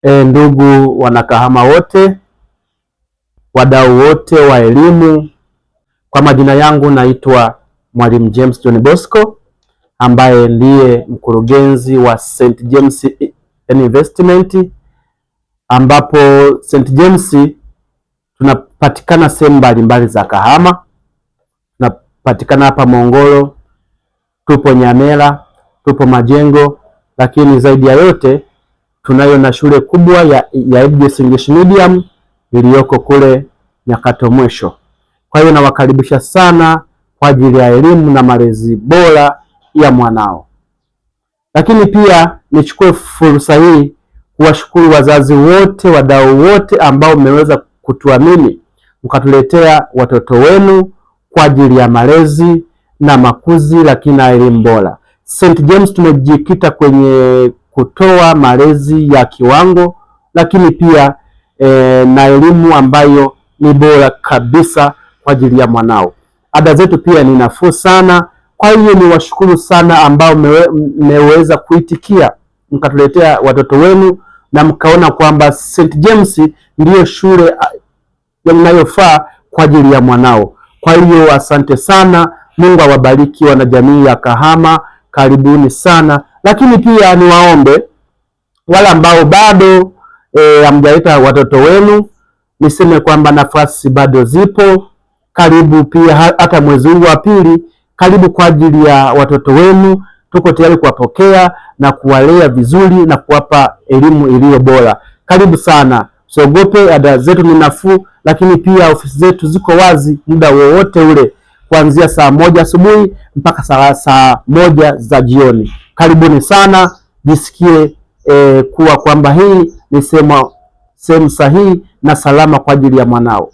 Ndugu wanakahama wote, wadau wote wa elimu, kwa majina yangu naitwa Mwalimu James John Bosco ambaye ndiye mkurugenzi wa St. James Investment, ambapo St. James tunapatikana sehemu mbalimbali za Kahama. Tunapatikana hapa Mongolo, tupo Nyamela, tupo Majengo, lakini zaidi ya yote tunayo na shule kubwa ya EBS English Medium iliyoko kule Nyakato Mwisho. Kwa hiyo nawakaribisha sana kwa ajili ya elimu na malezi bora ya mwanao. Lakini pia nichukue fursa hii kuwashukuru wazazi wote, wadau wote ambao mmeweza kutuamini mkatuletea watoto wenu kwa ajili ya malezi na makuzi, lakini na elimu bora. St. James tumejikita kwenye kutoa malezi ya kiwango, lakini pia na elimu ambayo ni bora kabisa kwa ajili ya mwanao. Ada zetu pia ni nafuu sana. Kwa hiyo ni washukuru sana ambao mmeweza kuitikia mkatuletea watoto wenu na mkaona kwamba St. James ndiyo shule inayofaa kwa ajili ya mwanao. Kwa hiyo asante sana, Mungu awabariki wanajamii ya Kahama, karibuni sana. Lakini pia niwaombe wale ambao bado hamjaleta watoto wenu, niseme kwamba nafasi bado zipo. Karibu pia hata mwezi huu wa pili, karibu kwa ajili ya watoto wenu. Tuko tayari kuwapokea na kuwalea vizuri na kuwapa elimu iliyo bora. Karibu sana, usiogope, ada zetu ni nafuu, lakini pia ofisi zetu ziko wazi muda wowote ule kuanzia saa 1 asubuhi mpaka saa 1 za jioni. Karibuni sana, jisikie kuwa kwamba hii ni sehemu sahihi na salama kwa ajili ya mwanao.